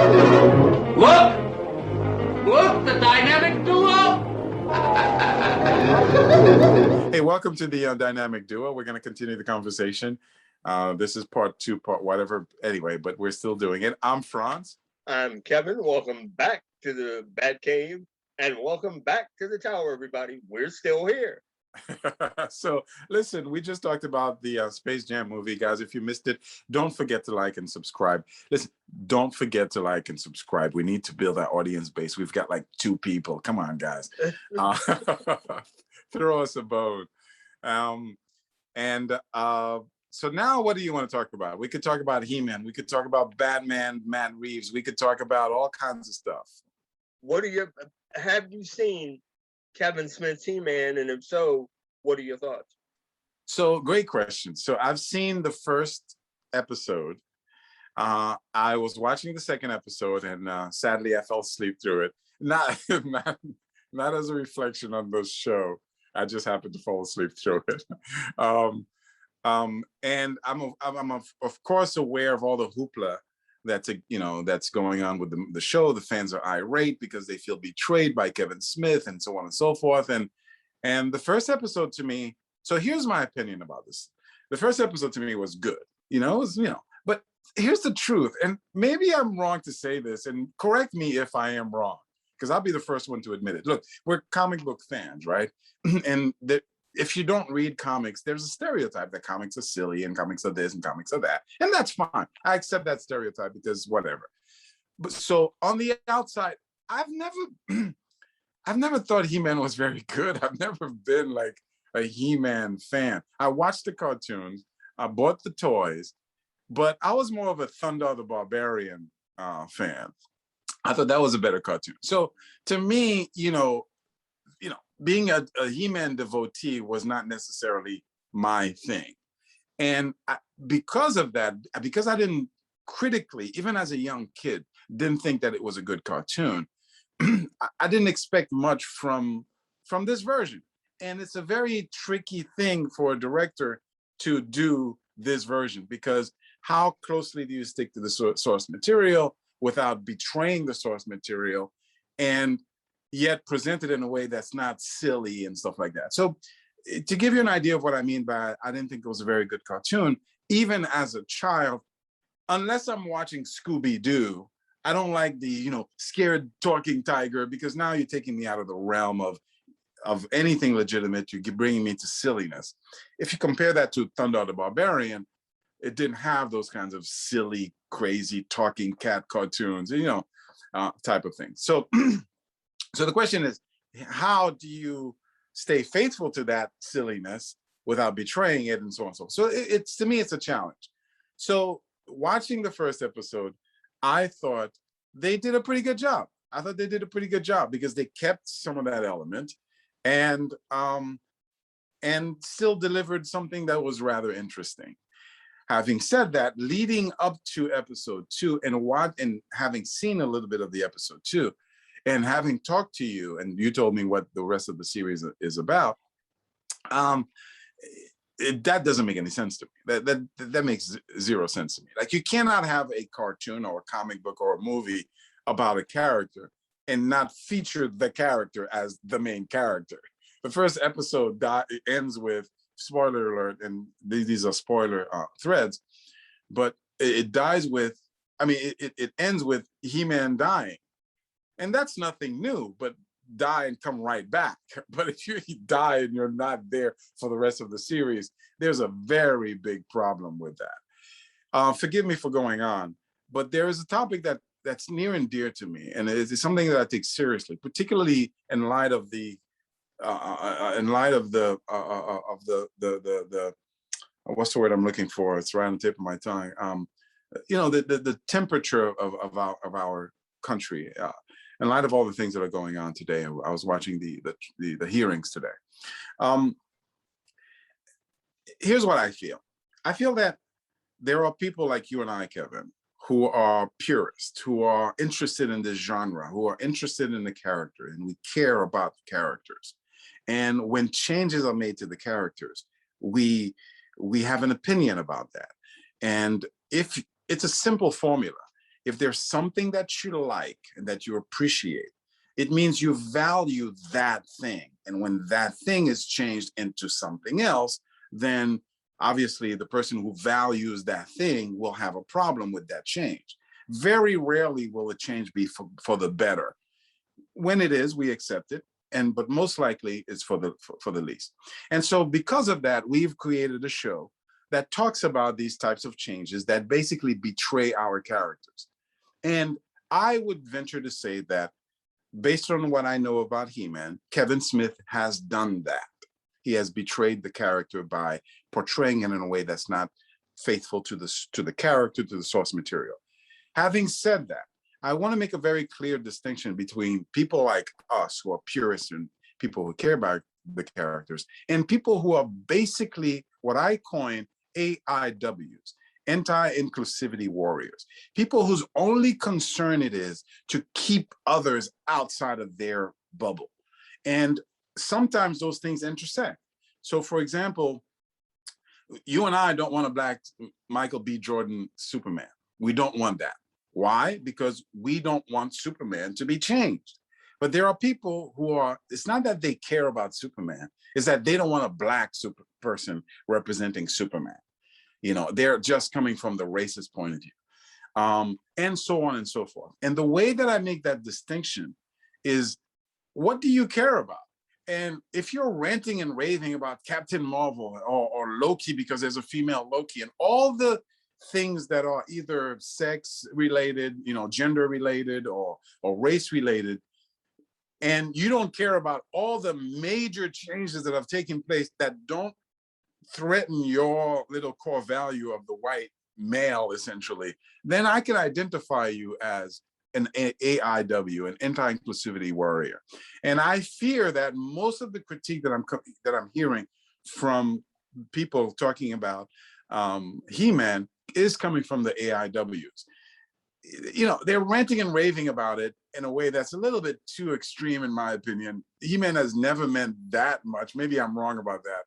Look! Look, the dynamic duo! Hey, welcome to the Dynamic Duo. We're going to continue the conversation. This is part two, part whatever. Anyway, but we're still doing it. I'm Franz. I'm Kevin. Welcome back to the Bat Cave, and welcome back to the tower, everybody. We're still here. So, listen, we just talked about the Space Jam movie, guys. If you missed it, don't forget to like and subscribe. Listen, don't forget to like and subscribe. We need to build our audience base. We've got like 2 people. Come on, guys. Throw us a bone. So now what do you want to talk about? We could talk about He-Man. We could talk about Batman, Matt Reeves. We could talk about all kinds of stuff. Have you seen Kevin Smith's He-Man? And if so, what are your thoughts? So great question. So I've seen the first episode. I was watching the second episode, and sadly I fell asleep through it. Not as a reflection on the show. I just happened to fall asleep through it. And I'm of course aware of all the hoopla that's going on with the show. The fans are irate because they feel betrayed by Kevin Smith and so on and so forth. And the first episode to me, so here's my opinion about this. The first episode to me was good, but here's the truth. And maybe I'm wrong to say this, and correct me if I am wrong, because I'll be the first one to admit it. Look, we're comic book fans, right? And if you don't read comics, there's a stereotype that comics are silly and comics are this and comics are that. And that's fine. I accept that stereotype because whatever. But so on the outside, I've never thought He-Man was very good. I've never been like a He-Man fan. I watched the cartoons, I bought the toys, but I was more of a Thunder the Barbarian fan. I thought that was a better cartoon. So to me, being a He-Man devotee was not necessarily my thing. And because of that, because I didn't critically, even as a young kid, didn't think that it was a good cartoon, I didn't expect much from this version. And it's a very tricky thing for a director to do this version, because how closely do you stick to the source material without betraying the source material, and yet presented in a way that's not silly and stuff like that. So to give you an idea of what I mean by I didn't think it was a very good cartoon, even as a child, unless I'm watching Scooby-Doo, I don't like the, scared talking tiger, because now you're taking me out of the realm of anything legitimate. You're bringing me to silliness. If you compare that to Thunder the Barbarian, it didn't have those kinds of silly, crazy talking cat cartoons, type of thing. So So the question is, how do you stay faithful to that silliness without betraying it, and so on and so forth? So it's to me, it's a challenge. So watching the first episode, I thought they did a pretty good job. I thought they did a pretty good job because they kept some of that element and still delivered something that was rather interesting. Having said that, leading up to episode 2 and having seen a little bit of the episode 2, and having talked to you, and you told me what the rest of the series is about, that doesn't make any sense to me. That makes zero sense to me. Like, you cannot have a cartoon or a comic book or a movie about a character and not feature the character as the main character. The first episode ends with, spoiler alert, and these are spoiler threads, but it dies with, it ends with He-Man dying. And that's nothing new, but die and come right back. But if you die and you're not there for the rest of the series, there's a very big problem with that. Forgive me for going on, but there is a topic that's near and dear to me, and it's something that I take seriously, particularly in light of the what's the word I'm looking for? It's right on the tip of my tongue. The temperature of our country. In light of all the things that are going on today, I was watching the hearings today. Here's what I feel. I feel that there are people like you and I, Kevin, who are purists, who are interested in this genre, who are interested in the character, and we care about the characters. And when changes are made to the characters, we have an opinion about that. And if it's a simple formula, if there's something that you like and that you appreciate, it means you value that thing. And when that thing is changed into something else, then obviously the person who values that thing will have a problem with that change. Very rarely will a change be for the better. When it is, we accept it. But most likely it's for the least. And so because of that, we've created a show that talks about these types of changes that basically betray our characters. And I would venture to say that based on what I know about He-Man, Kevin Smith has done that. He has betrayed the character by portraying it in a way that's not faithful to the character, to the source material. Having said that, I want to make a very clear distinction between people like us who are purists and people who care about the characters, and people who are basically what I coin AIWs, anti-inclusivity warriors, people whose only concern it is to keep others outside of their bubble. And sometimes those things intersect. So for example, you and I don't want a black Michael B. Jordan Superman. We don't want that. Why? Because we don't want Superman to be changed. But there are people who are, it's not that they care about Superman, it's that they don't want a black person representing Superman. You know, they're just coming from the racist point of view. And so on and so forth. And the way that I make that distinction is, what do you care about? And if you're ranting and raving about Captain Marvel or Loki because there's a female Loki, and all the things that are either sex related, you know, gender related or race related, and you don't care about all the major changes that have taken place that don't threaten your little core value of the white male, essentially, then I can identify you as an AIW, an anti-inclusivity warrior. And I fear that most of the critique that I'm hearing from people talking about He-Man is coming from the AIWs. You know, they're ranting and raving about it in a way that's a little bit too extreme, in my opinion. He-Man has never meant that much. Maybe I'm wrong about that.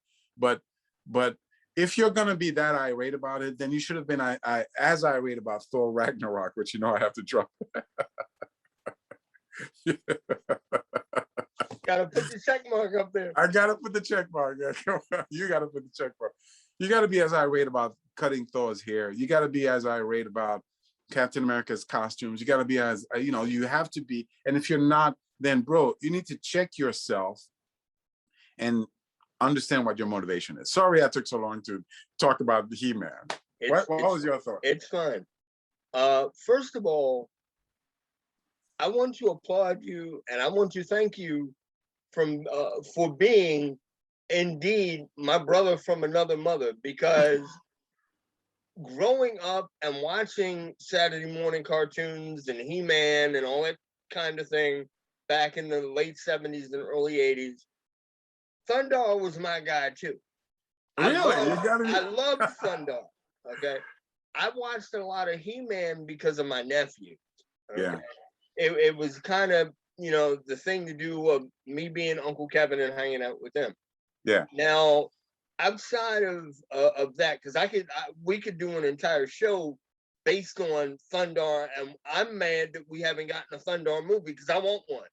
But if you're going to be that irate about it, then you should have been as irate about Thor Ragnarok, which, you know, I have to drop. Gotta put the check mark up there. I gotta put the check mark. You gotta put the check mark. You gotta be as irate about cutting Thor's hair. You gotta be as irate about Captain America's costumes. You gotta be as, you know, you have to be. And if you're not, then bro, you need to check yourself and understand what your motivation is. Sorry I took so long to talk about the He-Man. What was your thought? It's fine. First of all, I want to applaud you and I want to thank you for being indeed my brother from another mother, because growing up and watching Saturday morning cartoons and He-Man and all that kind of thing back in the late 70s and early 80s, Thundarr was my guy too. Really? I loved Thundarr. Okay. I watched a lot of He-Man because of my nephew. Okay? Yeah. It was kind of, you know, the thing to do of me being Uncle Kevin and hanging out with him. Yeah. Now, outside of that, because we could do an entire show based on Thundarr, and I'm mad that we haven't gotten a Thundarr movie because I want one.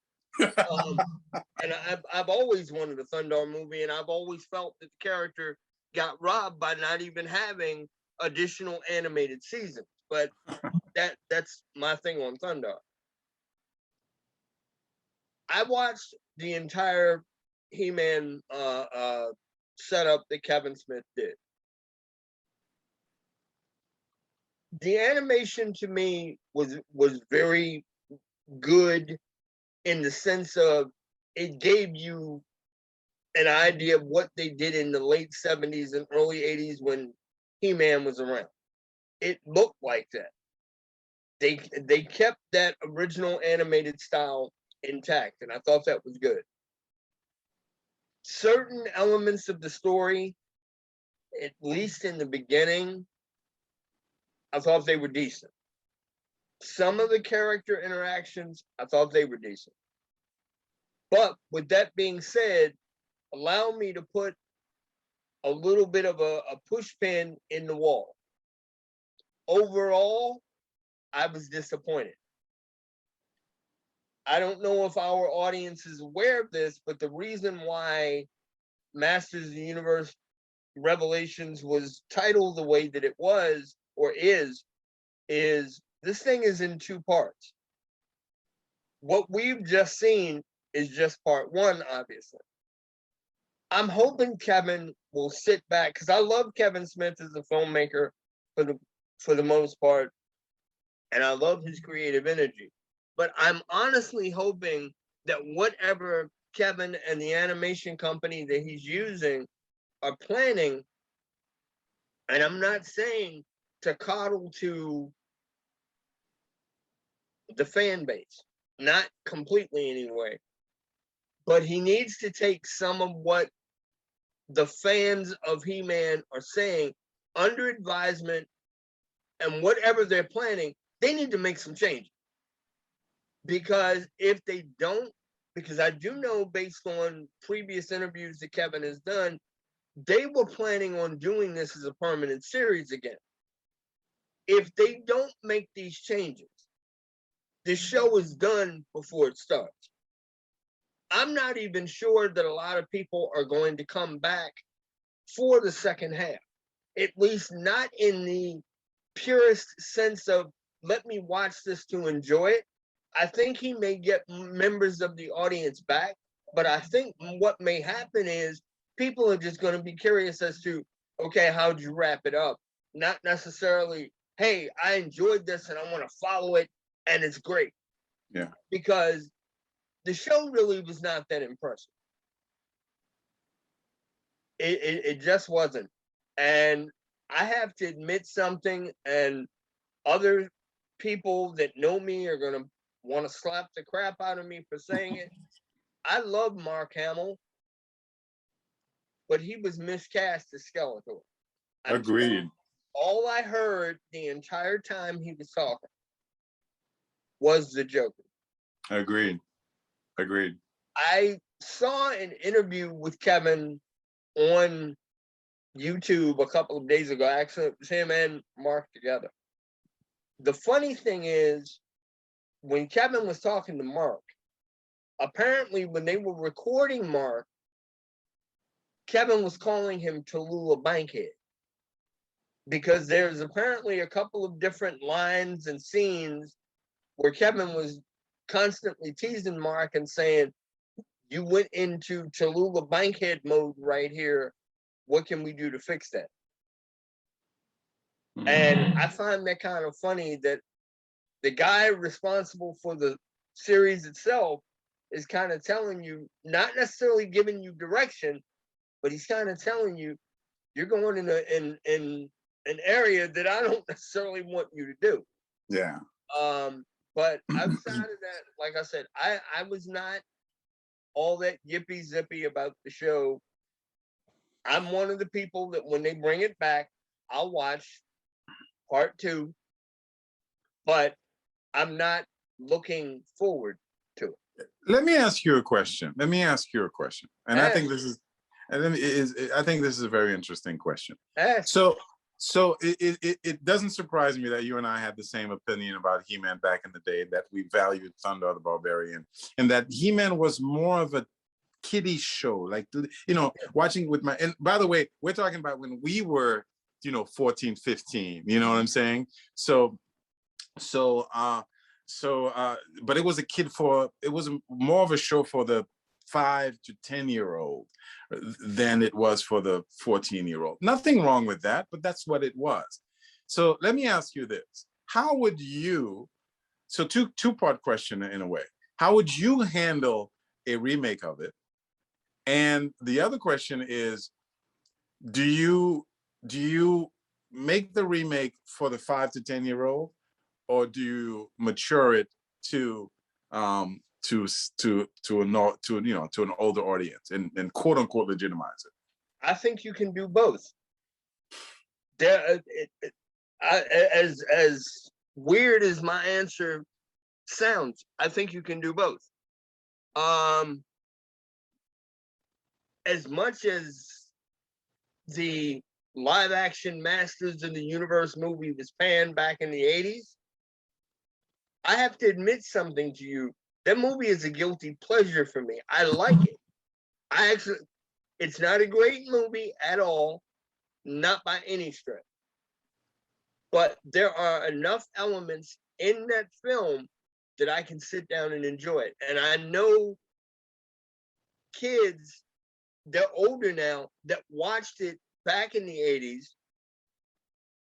And I've always wanted a Thundarr movie, and I've always felt that the character got robbed by not even having additional animated seasons. But that's my thing on Thundarr. I watched the entire He-Man setup that Kevin Smith did. The animation to me was very good in the sense of it gave you an idea of what they did in the late 70s and early 80s when He-Man was around. It looked like that. They kept that original animated style intact, and I thought that was good. Certain elements of the story, at least in the beginning, I thought they were decent. Some of the character interactions, I thought they were decent. But with that being said, allow me to put a little bit of a push pin in the wall. Overall, I was disappointed. I don't know if our audience is aware of this, but the reason why Masters of the Universe Revelations was titled the way that it was or is this thing is in two parts. What we've just seen is just part one, obviously. I'm hoping Kevin will sit back, because I love Kevin Smith as a filmmaker for the most part, and I love his creative energy. But I'm honestly hoping that whatever Kevin and the animation company that he's using are planning, and I'm not saying to coddle to the fan base, not completely anyway, but he needs to take some of what the fans of He-Man are saying under advisement, and whatever they're planning, they need to make some changes. Because if they don't, because I do know based on previous interviews that Kevin has done, they were planning on doing this as a permanent series again. If they don't make these changes, the show is done before it starts. I'm not even sure that a lot of people are going to come back for the second half, at least not in the purest sense of let me watch this to enjoy it. I think he may get members of the audience back, but I think what may happen is people are just going to be curious as to, okay, how'd you wrap it up? Not necessarily, hey, I enjoyed this and I want to follow it and it's great. Yeah. Because the show really was not that impressive. It just wasn't. And I have to admit something, and other people that know me are going to want to slap the crap out of me for saying it. I love Mark Hamill, but he was miscast as Skeletor. Agreed. All I heard the entire time he was talking was the Joker. Agreed. I saw an interview with Kevin on YouTube a couple of days ago. Actually, it was him and Mark together. The funny thing is, when Kevin was talking to Mark, apparently when they were recording Mark, Kevin was calling him Tallulah Bankhead, because there's apparently a couple of different lines and scenes where Kevin was constantly teasing Mark and saying, you went into Tallulah Bankhead mode right here. What can we do to fix that? Mm-hmm. And I find that kind of funny that the guy responsible for the series itself is kind of telling you, not necessarily giving you direction, but he's kind of telling you, you're going in an area that I don't necessarily want you to do. Yeah. But outside of that, like I said, I was not all that yippee zippy about the show. I'm one of the people that when they bring it back, I'll watch part 2, but I'm not looking forward to it. Let me ask you a question. And I think this is a very interesting question. So it doesn't surprise me that you and I had the same opinion about He-Man back in the day, that we valued Thunder the Barbarian, and that He-Man was more of a kiddie show, like, watching with my, and by the way, we're talking about when we were, 14, 15, you know what I'm saying? So but it was it was more of a show for the 5 to 10-year-old than it was for the 14-year-old. Nothing wrong with that, but that's what it was. So let me ask you this. How would you, so two-part question in a way, how would you handle a remake of it? And the other question is, do you make the remake for the 5 to 10-year-old, or do you mature it to an older audience and quote unquote legitimize it? I think you can do both. As weird as my answer sounds, I think you can do both. As much as the live action Masters of the Universe movie was panned back in the 80s, I have to admit something to you. That movie is a guilty pleasure for me. I like it. It's not a great movie at all, not by any stretch. But there are enough elements in that film that I can sit down and enjoy it. And I know kids, they're older now, that watched it back in the 80s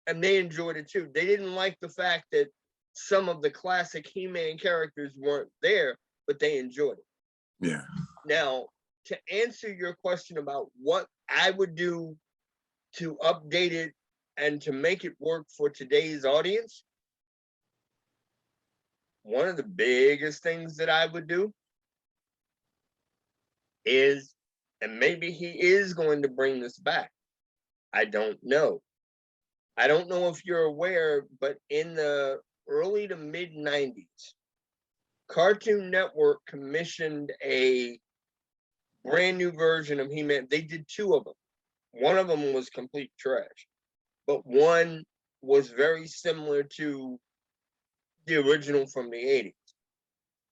and they enjoyed it too. They didn't like the fact that some of the classic He-Man characters weren't there, but they enjoyed it. Yeah. Now, to answer your question about what I would do to update it and to make it work for today's audience, one of the biggest things that I would do is, and maybe he is going to bring this back, I don't know. I don't know if you're aware, but in the early to mid 90s, Cartoon Network commissioned a brand new version of He-Man. They did two of them. One of them was complete trash, but one was very similar to the original from the 80s.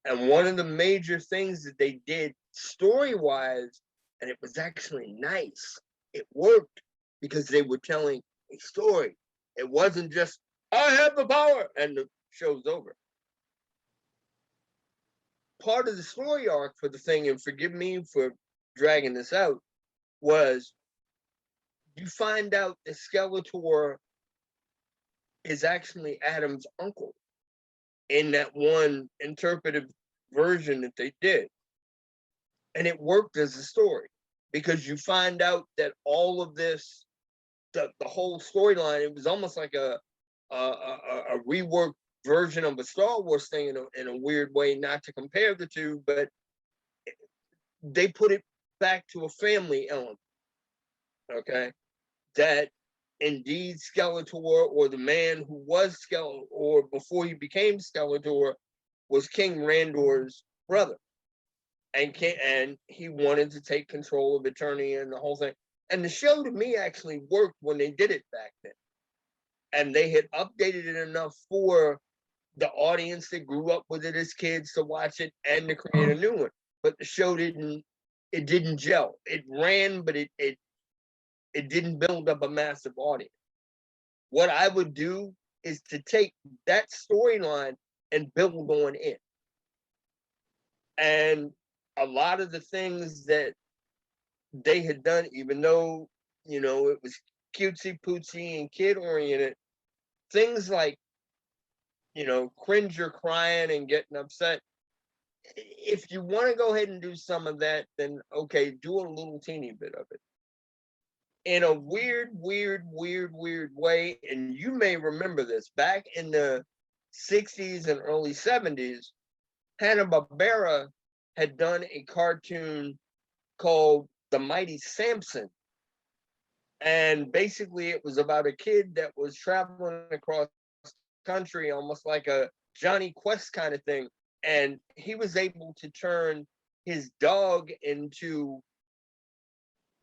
And one of the major things that they did story-wise, and it was actually nice, it worked because they were telling a story. It wasn't just, I have the power, and the show's over. Part of the story arc for the thing, and forgive me for dragging this out, was you find out that Skeletor is actually Adam's uncle in that one interpretive version that they did. And it worked as a story because you find out that all of this, the whole storyline, it was almost like a reworked version of a Star Wars thing in a weird way, not to compare the two, but they put it back to a family element, okay? That indeed Skeletor, or the man who was Skeletor, or before he became Skeletor, was King Randor's brother. And he wanted to take control of Eternia and the whole thing. And the show, to me, actually worked when they did it back then. And they had updated it enough for the audience that grew up with it as kids to watch it and to create a new one. But the show didn't gel. It ran, but it didn't build up a massive audience. What I would do is to take that storyline and build on it. And a lot of the things that they had done, even though, you know, it was cutesy pootsy and kid oriented, things like, you know, Cringer crying and getting upset. If you want to go ahead and do some of that, then okay, do a little teeny bit of it. In a weird way, and you may remember this, back in the 60s and early 70s, Hanna-Barbera had done a cartoon called The Mighty Samson. And basically it was about a kid that was traveling across country, almost like a Johnny Quest kind of thing. And he was able to turn his dog into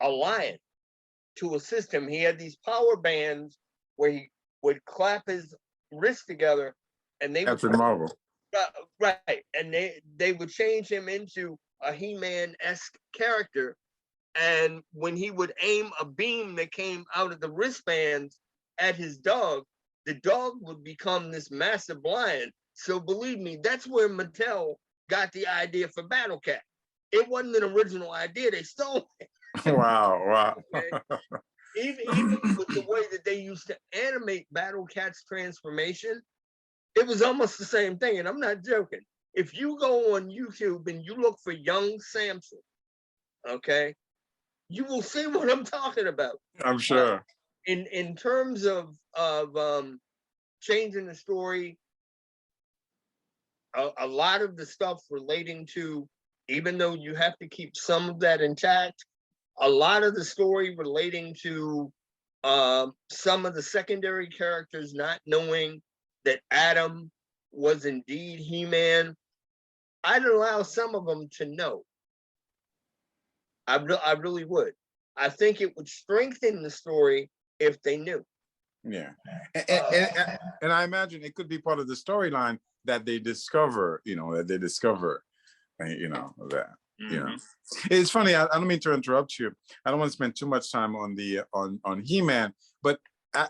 a lion to assist him. He had these power bands where he would clap his wrists together and they Captain Marvel. Right. And they would change him into a He-Man-esque character. And when he would aim a beam that came out of the wristbands at his dog, the dog would become this massive lion. So believe me, that's where Mattel got the idea for Battle Cat. It wasn't an original idea, they stole it. Wow. Okay? Even with the way that they used to animate Battle Cat's transformation, it was almost the same thing, and I'm not joking. If you go on YouTube and you look for young Samson, okay, you will see what I'm talking about. I'm sure. In terms of changing the story, a lot of the stuff relating to, even though you have to keep some of that intact, a lot of the story relating to some of the secondary characters not knowing that Adam was indeed He-Man, I'd allow some of them to know. I really would. I think it would strengthen the story if they knew. Yeah, and I imagine it could be part of the storyline that they discover, that, Mhm. it's funny. I don't mean to interrupt you. I don't want to spend too much time on the on He-Man, but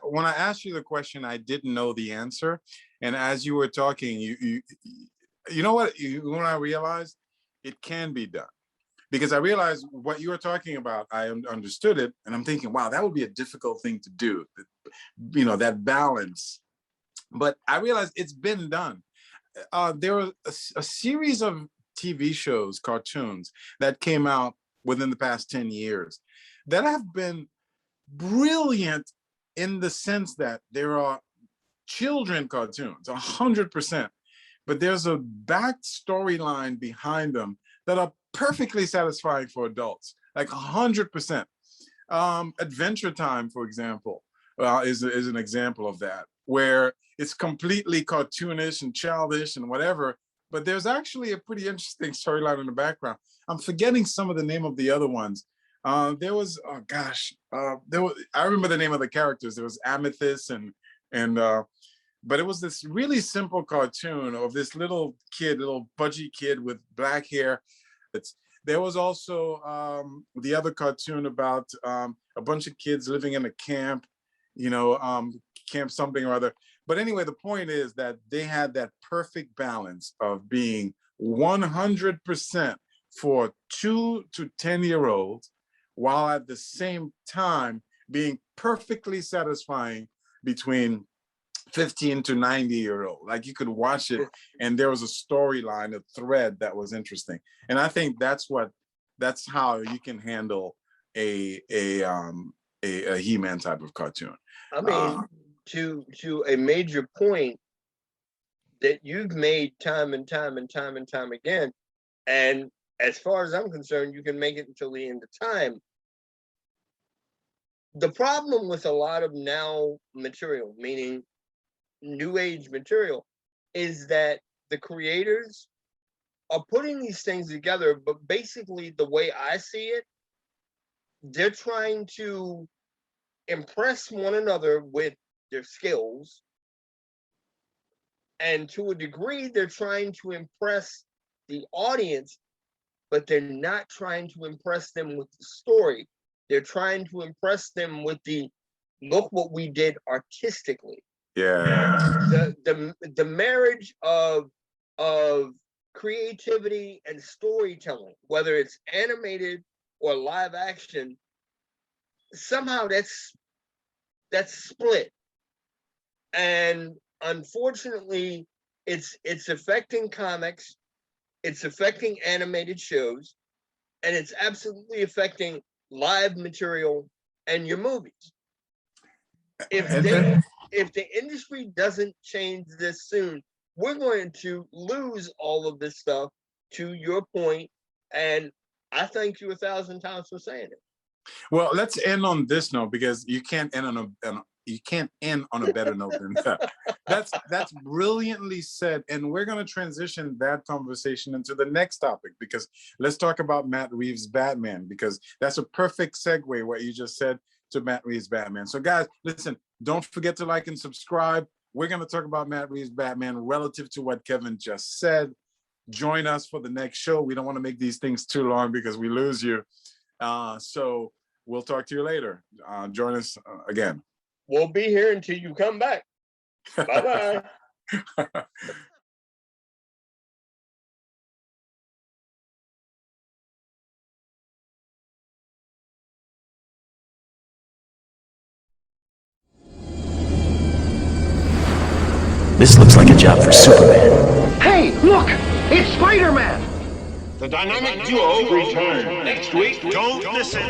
when I asked you the question, I didn't know the answer, and as you were talking, you know what, when I realized it can be done, because I realized what you were talking about, I understood it, and I'm thinking, wow, that would be a difficult thing to do, that balance. But I realized it's been done. There were a series of TV shows, cartoons that came out within the past 10 years that have been brilliant in the sense that there are children cartoons, 100%, but there's a back storyline behind them that are perfectly satisfying for adults, like 100%. Adventure Time, for example, is an example of that, where it's completely cartoonish and childish and whatever, but there's actually a pretty interesting storyline in the background. I'm forgetting some of the name of the other ones. There was, oh gosh, I remember the name of the characters. There was Amethyst and but it was this really simple cartoon of this little pudgy kid with black hair. There was also the other cartoon about a bunch of kids living in a camp, camp something or other. But anyway, the point is that they had that perfect balance of being 100% for 2 to 10-year-olds, while at the same time being perfectly satisfying between 15 to 90-year-old. Like, you could watch it and there was a storyline, a thread that was interesting. And I think that's how you can handle a He-Man type of cartoon. I mean, to a major point that you've made time and time and time and time again, and as far as I'm concerned, you can make it until the end of time. The problem with a lot of now material, meaning new age material, is that the creators are putting these things together, but basically the way I see it, they're trying to impress one another with their skills, and to a degree they're trying to impress the audience, but they're not trying to impress them with the story. They're trying to impress them with the look what we did artistically. Yeah. The marriage of creativity and storytelling, whether it's animated or live action, somehow that's split. And unfortunately, it's affecting comics, it's affecting animated shows, and it's absolutely affecting live material and your movies. If the industry doesn't change this soon, we're going to lose all of this stuff, to your point, and I thank you 1,000 times for saying it. Well, let's end on this note, because you can't end on a better note than that. That's brilliantly said, and we're going to transition that conversation into the next topic, because let's talk about Matt Reeves' Batman, because that's a perfect segue, what you just said, to Matt Reeves' Batman. So guys, listen, don't forget to like and subscribe. We're going to talk about Matt Reeves' Batman relative to what Kevin just said. Join us for the next show. We don't want to make these things too long because we lose you. So we'll talk to you later. Join us again. We'll be here until you come back. Bye-bye. This looks like a job for Superman. Hey, look! It's Spider-Man! The dynamic duo return next week. Don't listen.